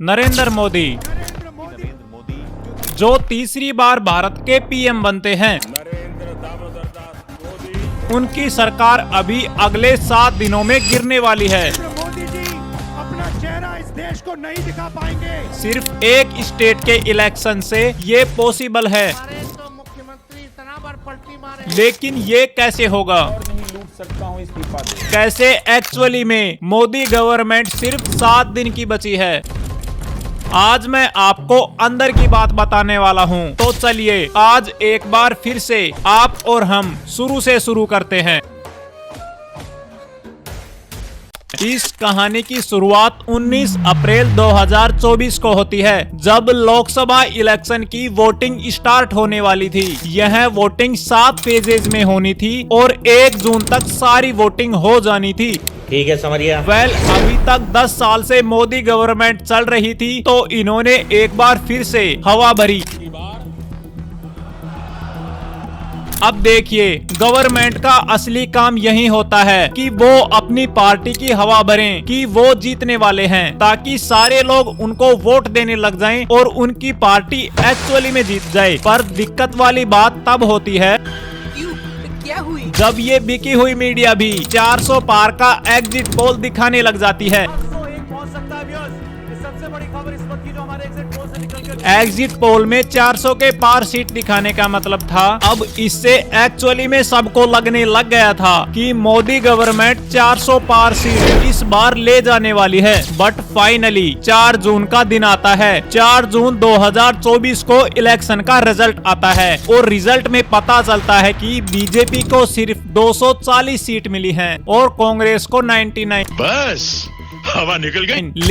नरेंद्र मोदी जो तीसरी बार भारत के पीएम बनते हैं, उनकी सरकार अभी अगले 7 दिनों में गिरने वाली है। मोदी जी अपना चेहरा इस देश को नहीं दिखा पाएंगे। सिर्फ एक स्टेट के इलेक्शन से ये पॉसिबल है, तो मुख्यमंत्री इतना बार पलटी मारे, लेकिन ये कैसे होगा? कैसे एक्चुअली में मोदी गवर्नमेंट सिर्फ 7 दिन की बची है। आज मैं आपको अंदर की बात बताने वाला हूं, तो चलिए आज एक बार फिर से आप और हम शुरू से शुरू करते हैं। इस कहानी की शुरुआत 19 अप्रैल 2024 को होती है, जब लोकसभा इलेक्शन की वोटिंग स्टार्ट होने वाली थी। यह वोटिंग 7 फेजेज में होनी थी और 1 जून तक सारी वोटिंग हो जानी थी। ठीक है, समझिए। अभी तक 10 साल से मोदी गवर्नमेंट चल रही थी, तो इन्होंने एक बार फिर से हवा भरी। अब देखिए, गवर्नमेंट का असली काम यही होता है कि वो अपनी पार्टी की हवा भरें कि वो जीतने वाले हैं, ताकि सारे लोग उनको वोट देने लग जाएं और उनकी पार्टी एक्चुअली में जीत जाए। पर दिक्कत वाली बात तब होती है क्या हुई? जब ये बिकी हुई मीडिया भी 400 पार का एग्जिट पोल दिखाने लग जाती है। एग्जिट पोल में 400 के पार सीट दिखाने का मतलब था, अब इससे एक्चुअली में सबको लगने लग गया था कि मोदी गवर्नमेंट 400 पार सीट इस बार ले जाने वाली है। बट फाइनली 4 जून का दिन आता है। 4 जून 2024 को इलेक्शन का रिजल्ट आता है और रिजल्ट में पता चलता है कि बीजेपी को सिर्फ 240 सीट मिली है और कांग्रेस को 99। बस हवा निकल गई।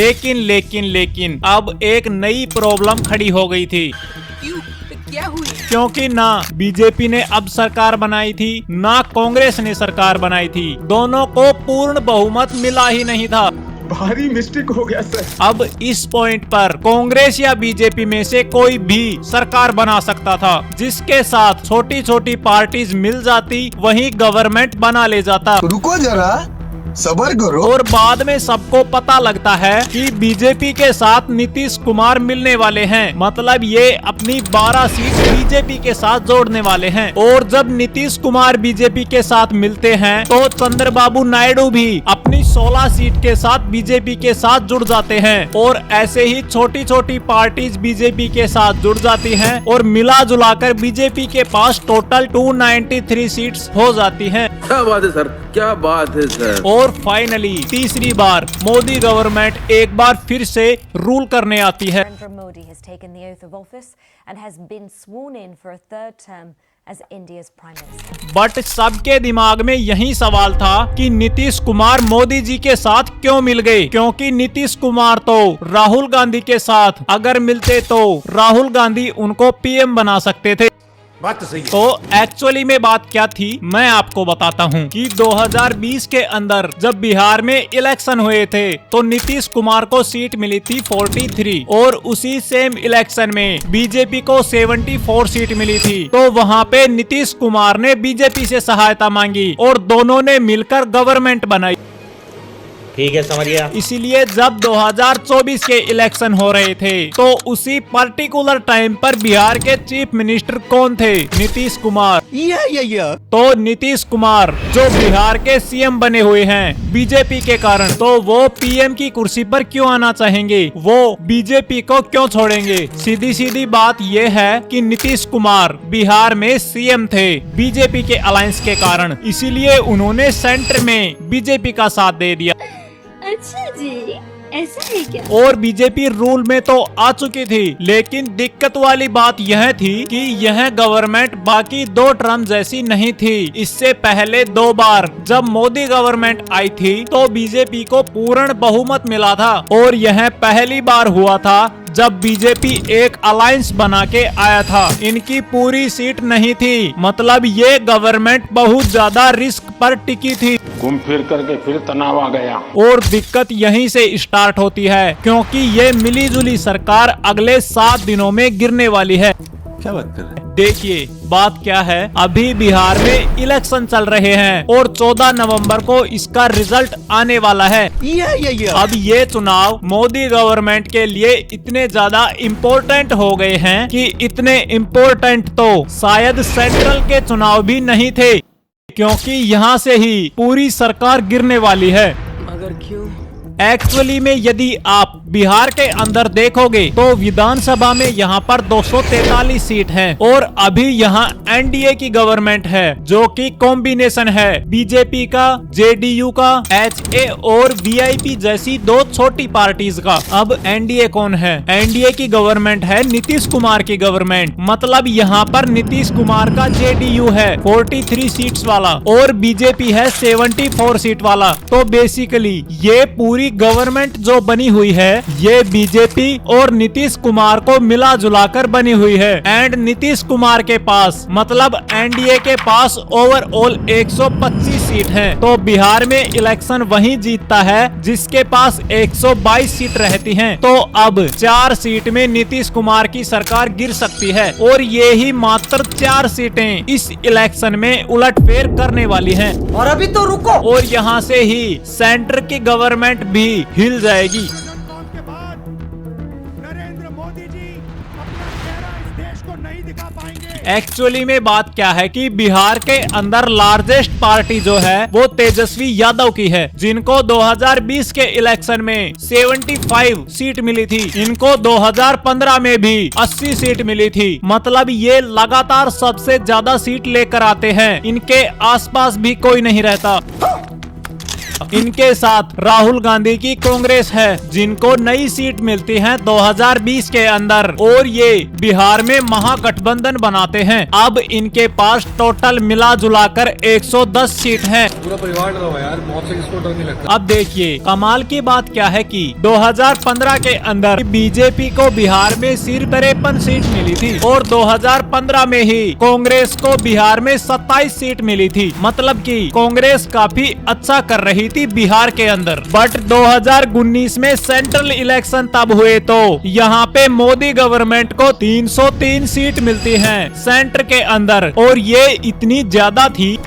लेकिन अब एक नई प्रॉब्लम खड़ी हो गई थी। क्या हुई? क्योंकि ना बीजेपी ने अब सरकार बनाई थी, ना कांग्रेस ने सरकार बनाई थी। दोनों को पूर्ण बहुमत मिला ही नहीं था। भारी मिस्टेक हो गया सर। अब इस पॉइंट पर कांग्रेस या बीजेपी में से कोई भी सरकार बना सकता था, जिसके साथ छोटी छोटी पार्टीज मिल जाती, वही गवर्नमेंट बना ले जाता। रुको जरा, सबर करो। और बाद में सबको पता लगता है कि बीजेपी के साथ नीतीश कुमार मिलने वाले हैं, मतलब ये अपनी 12 सीट बीजेपी के साथ जोड़ने वाले हैं। और जब नीतीश कुमार बीजेपी के साथ मिलते हैं, तो चंद्रबाबू नायडू भी अपनी 16 सीट के साथ बीजेपी के साथ जुड़ जाते हैं। और ऐसे ही छोटी छोटी पार्टीज बीजेपी के साथ जुड़ जाती हैं और मिला जुलाकर बीजेपी के पास टोटल 293 सीट्स हो जाती हैं। क्या बात है सर, क्या बात है सर। और फाइनली तीसरी बार मोदी गवर्नमेंट एक बार फिर से रूल करने आती है। Narendra Modi has taken the oath of office and has been sworn in for a 3rd term as India's Prime Minister. But सबके दिमाग में यही सवाल था कि नीतीश कुमार मोदी जी के साथ क्यों मिल गए, क्योंकि नीतीश कुमार तो राहुल गांधी के साथ अगर मिलते तो राहुल गांधी उनको पीएम बना सकते थे। बात तो सही है। तो एक्चुअली में बात क्या थी, मैं आपको बताता हूँ कि 2020 के अंदर जब बिहार में इलेक्शन हुए थे, तो नीतीश कुमार को सीट मिली थी 43 और उसी सेम इलेक्शन में बीजेपी को 74 सीट मिली थी। तो वहाँ पे नीतीश कुमार ने बीजेपी से सहायता मांगी और दोनों ने मिलकर गवर्नमेंट बनाई। ठीक है, समझिए। इसीलिए जब 2024 के इलेक्शन हो रहे थे, तो उसी पर्टिकुलर टाइम पर बिहार के चीफ मिनिस्टर कौन थे? नीतीश कुमार। तो नीतीश कुमार जो बिहार के सीएम बने हुए हैं बीजेपी के कारण, तो वो पीएम की कुर्सी पर क्यों आना चाहेंगे? वो बीजेपी को क्यों छोड़ेंगे? सीधी सीधी बात ये है कि नीतीश कुमार बिहार में सीएम थे बीजेपी के अलायंस के कारण, इसीलिए उन्होंने सेंटर में बीजेपी का साथ दे दिया। अच्छा जी, ऐसा है क्या? और बीजेपी रूल में तो आ चुकी थी, लेकिन दिक्कत वाली बात यह थी कि यह गवर्नमेंट बाकी 2 टर्म जैसी नहीं थी। इससे पहले 2 बार जब मोदी गवर्नमेंट आई थी, तो बीजेपी को पूर्ण बहुमत मिला था और यह पहली बार हुआ था जब बीजेपी एक अलायंस बना के आया था। इनकी पूरी सीट नहीं थी, मतलब ये गवर्नमेंट बहुत ज्यादा रिस्क पर टिकी थी। घूम फिर करके फिर तनाव आ गया। और दिक्कत यहीं से स्टार्ट होती है, क्योंकि ये मिली जुली सरकार अगले 7 दिनों में गिरने वाली है। क्या बात कर रहे हैं? देखिए बात क्या है, अभी बिहार में इलेक्शन चल रहे हैं और 14 नवंबर को इसका रिजल्ट आने वाला है। अब ये चुनाव मोदी गवर्नमेंट के लिए इतने ज्यादा इम्पोर्टेंट हो गए हैं कि इतने इम्पोर्टेंट तो शायद सेंट्रल के चुनाव भी नहीं थे, क्योंकि यहाँ से ही पूरी सरकार गिरने वाली है। मगर क्यों? एक्चुअली में यदि आप बिहार के अंदर देखोगे तो विधानसभा में यहाँ पर 243 सीट हैं और अभी यहाँ एनडीए की गवर्नमेंट है, जो कि कॉम्बिनेशन है बीजेपी का, जेडीयू का, एचए और वीआईपी जैसी दो छोटी पार्टीज का। अब एनडीए कौन है? एनडीए की गवर्नमेंट है नीतीश कुमार की गवर्नमेंट। मतलब यहाँ पर नीतीश कुमार का जेडीयू है 43 सीट्स वाला और बीजेपी है 74 सीट वाला। तो बेसिकली ये पूरी गवर्नमेंट जो बनी हुई है ये बीजेपी और नीतीश कुमार को मिला जुलाकर बनी हुई है। एंड नीतीश कुमार के पास मतलब एनडीए के पास ओवरऑल 125 सीट हैं। तो बिहार में इलेक्शन वही जीतता है जिसके पास 122 सीट रहती हैं। तो अब 4 सीट में नीतीश कुमार की सरकार गिर सकती है और ये ही मात्र 4 सीटें इस इलेक्शन में उलटफेर करने वाली हैं। और अभी तो रुको। और यहाँ से ही सेंटर की गवर्नमेंट भी हिल जाएगी। के बाद नरेंद्र मोदी जी अपना चेहरा इस देश को नहीं दिखा पाएंगे। एक्चुअली में बात क्या है कि बिहार के अंदर लार्जेस्ट पार्टी जो है वो तेजस्वी यादव की है, जिनको 2020 के इलेक्शन में 75 सीट मिली थी। इनको 2015 में भी 80 सीट मिली थी। मतलब ये लगातार सबसे ज्यादा सीट लेकर आते हैं। इनके आसपास भी कोई नहीं रहता। इनके साथ राहुल गांधी की कांग्रेस है, जिनको नई सीट मिलती है 2020 के अंदर और ये बिहार में महागठबंधन बनाते हैं। अब इनके पास टोटल मिला जुलाकर 110 सीट है। पूरा परिवार डरा हुआ यार, मौत से किसको डर नहीं लगता। अब देखिए कमाल की बात क्या है कि 2015 के अंदर बीजेपी को बिहार में सिर्फ 53 सीट मिली थी और 2015 में ही कांग्रेस को बिहार में 27 सीट मिली थी। मतलब कि कांग्रेस काफी अच्छा कर रही थी बिहार के अंदर। बट 2019 में सेंट्रल इलेक्शन तब हुए तो यहाँ पे मोदी गवर्नमेंट को 303 सीट मिलती हैं सेंटर के अंदर और ये इतनी ज्यादा थी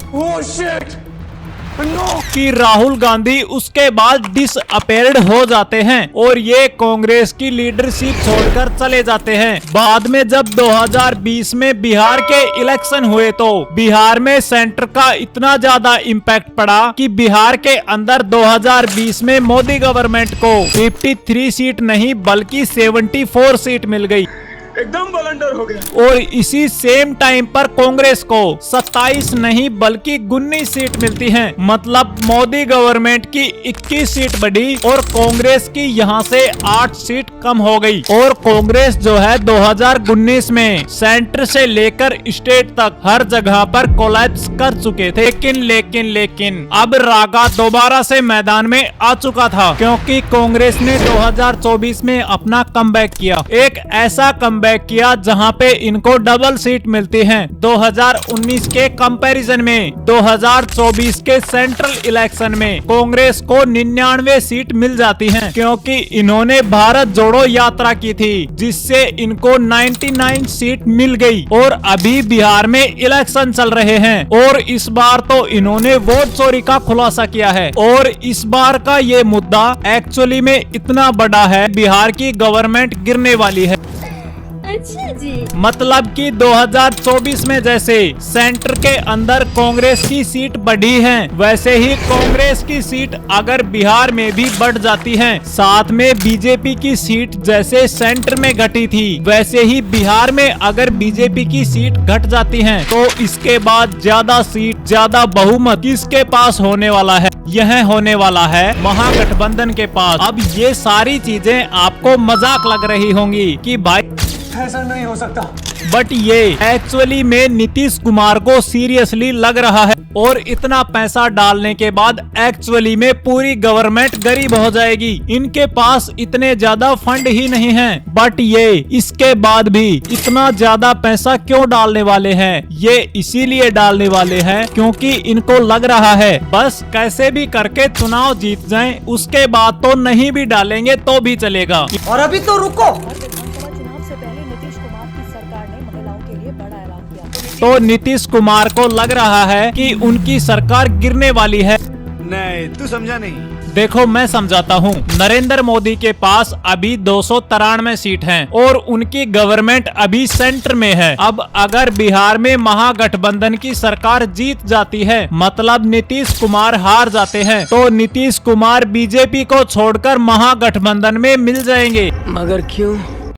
कि राहुल गांधी उसके बाद डिसअपेयर्ड हो जाते हैं और ये कांग्रेस की लीडरशिप छोड़कर चले जाते हैं। बाद में जब 2020 में बिहार के इलेक्शन हुए तो बिहार में सेंटर का इतना ज्यादा इम्पैक्ट पड़ा कि बिहार के अंदर 2020 में मोदी गवर्नमेंट को 53 सीट नहीं बल्कि 74 सीट मिल गई। एकदम बलंडर हो गया। और इसी सेम टाइम पर कांग्रेस को 27 नहीं बल्कि 19 सीट मिलती हैं। मतलब मोदी गवर्नमेंट की 21 सीट बढ़ी और कांग्रेस की यहाँ से 8 सीट कम हो गई। और कांग्रेस जो है 2019 में सेंटर से लेकर स्टेट तक हर जगह पर कोलैप्स कर चुके थे। लेकिन अब रागा दोबारा से मैदान में आ चुका था, क्योंकि कांग्रेस ने 2024 में अपना कमबैक किया। एक ऐसा कमबैक किया जहां पे इनको डबल सीट मिलती हैं। 2019 के कंपैरिजन में 2024 के सेंट्रल इलेक्शन में कांग्रेस को 99 सीट मिल जाती हैं, क्योंकि इन्होंने भारत जोड़ो यात्रा की थी जिससे इनको 99 सीट मिल गई। और अभी बिहार में इलेक्शन चल रहे हैं और इस बार तो इन्होंने वोट चोरी का खुलासा किया है। और इस बार का ये मुद्दा एक्चुअली में इतना बड़ा है, बिहार की गवर्नमेंट गिरने वाली है। अच्छा जी। मतलब कि 2024 में जैसे सेंटर के अंदर कांग्रेस की सीट बढ़ी है, वैसे ही कांग्रेस की सीट अगर बिहार में भी बढ़ जाती है, साथ में बीजेपी की सीट जैसे सेंटर में घटी थी वैसे ही बिहार में अगर बीजेपी की सीट घट जाती है, तो इसके बाद ज्यादा सीट ज्यादा बहुमत किसके पास होने वाला है? यह होने वाला है महागठबंधन के पास। अब ये सारी चीजें आपको मजाक लग रही होंगी कि भाई ऐसा नहीं हो सकता, बट ये एक्चुअली में नीतीश कुमार को सीरियसली लग रहा है। और इतना पैसा डालने के बाद एक्चुअली में पूरी गवर्नमेंट गरीब हो जाएगी। इनके पास इतने ज्यादा फंड ही नहीं हैं, बट ये इसके बाद भी इतना ज्यादा पैसा क्यों डालने वाले हैं? ये इसीलिए डालने वाले हैं क्योंकि इनको लग रहा है बस कैसे भी करके चुनाव जीत जाएं, उसके बाद तो नहीं भी डालेंगे तो भी चलेगा। और अभी तो रुको। विधानसभा चुनाव से पहले नीतीश कुमार की सरकार ने महिलाओं के तो नीतीश कुमार को लग रहा है कि उनकी सरकार गिरने वाली है। नहीं, तू समझा नहीं। देखो मैं समझाता हूँ। नरेंद्र मोदी के पास अभी 293 सीट हैं और उनकी गवर्नमेंट अभी सेंटर में है। अब अगर बिहार में महागठबंधन की सरकार जीत जाती है, मतलब नीतीश कुमार हार जाते हैं, तो नीतीश कुमार बीजेपी को छोड़कर महागठबंधन में मिल जाएंगे। मगर क्यों?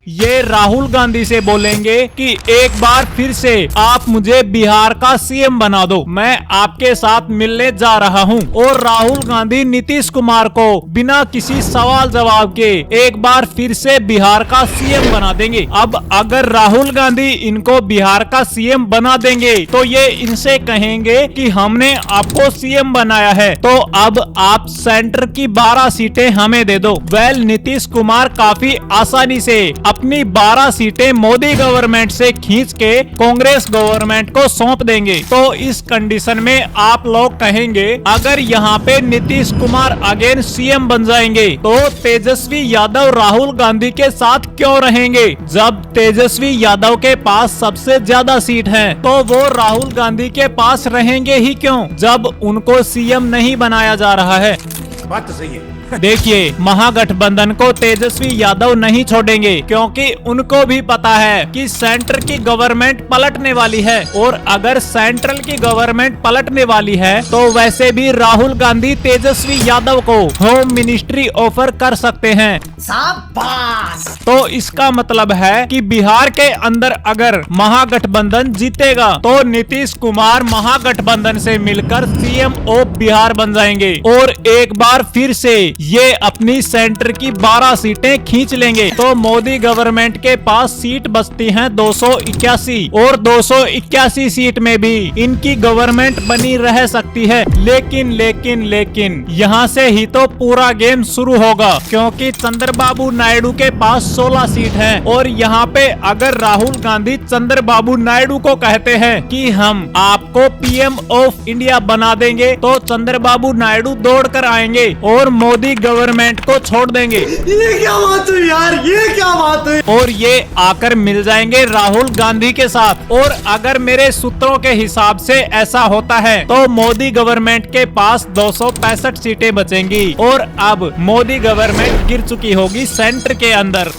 ये राहुल गांधी से बोलेंगे कि एक बार फिर से आप मुझे बिहार का सीएम बना दो, मैं आपके साथ मिलने जा रहा हूँ। और राहुल गांधी नीतीश कुमार को बिना किसी सवाल जवाब के एक बार फिर से बिहार का सीएम बना देंगे। अब अगर राहुल गांधी इनको बिहार का सीएम बना देंगे तो ये इनसे कहेंगे कि हमने आपको सीएम बनाया है, तो अब आप सेंटर की 12 सीटें हमें दे दो। वेल, नीतीश कुमार काफी आसानी से अपनी 12 सीटें मोदी गवर्नमेंट से खींच के कांग्रेस गवर्नमेंट को सौंप देंगे। तो इस कंडीशन में आप लोग कहेंगे अगर यहाँ पे नीतीश कुमार अगेन सीएम बन जाएंगे तो तेजस्वी यादव राहुल गांधी के साथ क्यों रहेंगे? जब तेजस्वी यादव के पास सबसे ज्यादा सीट है तो वो राहुल गांधी के पास रहेंगे ही क्यों, जब उनको सीएम नहीं बनाया जा रहा है? बात तो सही है। देखिए, महागठबंधन को तेजस्वी यादव नहीं छोड़ेंगे क्योंकि उनको भी पता है कि सेंटर की गवर्नमेंट पलटने वाली है, और अगर सेंट्रल की गवर्नमेंट पलटने वाली है तो वैसे भी राहुल गांधी तेजस्वी यादव को होम मिनिस्ट्री ऑफर कर सकते हैं। शाबाश! तो इसका मतलब है कि बिहार के अंदर अगर महागठबंधन जीतेगा तो नीतीश कुमार महागठबंधन से मिलकर सीएम ऑफ बिहार बन जाएंगे और एक बार फिर से ये अपनी सेंटर की 12 सीटें खींच लेंगे। तो मोदी गवर्नमेंट के पास सीट बचती हैं 281 और 281 सीट में भी इनकी गवर्नमेंट बनी रह सकती है। लेकिन यहाँ से ही तो पूरा गेम शुरू होगा, क्योंकि चंद्रबाबू नायडू के पास 16 सीट है और यहाँ पे अगर राहुल गांधी चंद्रबाबू नायडू को कहते हैं कि हम आपको पीएम ऑफ इंडिया बना देंगे, तो चंद्रबाबू नायडू दौड़ कर आएंगे और मोदी गवर्नमेंट को छोड़ देंगे। ये क्या बात हुई यार, ये क्या बात हुई? और ये आकर मिल जाएंगे राहुल गांधी के साथ। और अगर मेरे सूत्रों के हिसाब से ऐसा होता है तो मोदी गवर्नमेंट के पास 265 सीटें बचेंगी और अब मोदी गवर्नमेंट गिर चुकी होगी सेंटर के अंदर।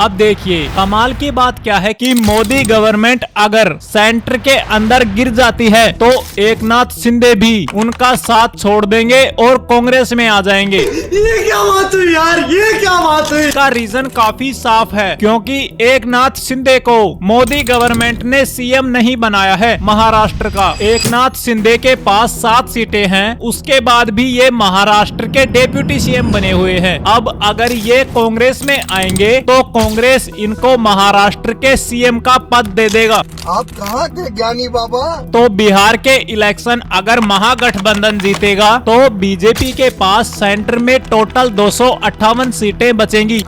अब देखिए, कमाल की बात क्या है कि मोदी गवर्नमेंट अगर सेंटर के अंदर गिर जाती है तो एकनाथ शिंदे भी उनका साथ छोड़ देंगे और कांग्रेस में आ जाएंगे। ये क्या बात हुई यार, ये क्या बात हुई? इसका रीजन काफी साफ है, क्योंकि एकनाथ शिंदे को मोदी गवर्नमेंट ने सीएम नहीं बनाया है महाराष्ट्र का। एकनाथ शिंदे के पास 7 सीटें हैं, उसके बाद भी ये महाराष्ट्र के डेप्यूटी सीएम बने हुए हैं। अब अगर ये कांग्रेस में आएंगे तो कांग्रेस इनको महाराष्ट्र के सीएम का पद दे देगा। आप कहाँ थे ज्ञानी बाबा? तो बिहार के इलेक्शन अगर महागठबंधन जीतेगा तो बीजेपी के पास सेंटर में टोटल 258 सीटें बचेंगी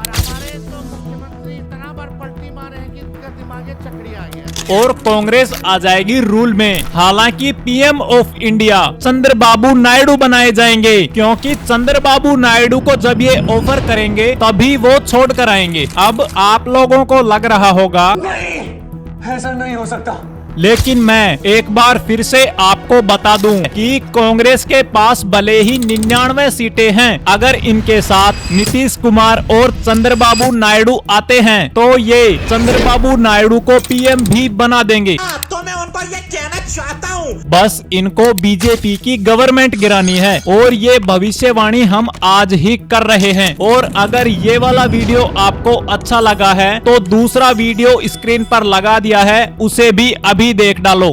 और कांग्रेस आ जाएगी रूल में। हालांकि PM of India Chandrababu Naidu बनाए जाएंगे, क्योंकि चंद्रबाबू नायडू को जब ये ऑफर करेंगे तभी वो छोड़ कर आएंगे। अब आप लोगों को लग रहा होगा नहीं, ऐसा नहीं हो सकता। लेकिन मैं एक बार फिर से आपको बता दूं कि कांग्रेस के पास भले ही 99 सीटें हैं, अगर इनके साथ नीतीश कुमार और चंद्रबाबू नायडू आते हैं तो ये चंद्रबाबू नायडू को पीएम भी बना देंगे। तो मैं उनको ये कहना चाहता हूँ, बस इनको बीजेपी की गवर्नमेंट गिरानी है और ये भविष्यवाणी हम आज ही कर रहे हैं। और अगर ये वाला वीडियो आपको अच्छा लगा है तो दूसरा वीडियो स्क्रीन पर लगा दिया है, उसे भी अभी देख डालो।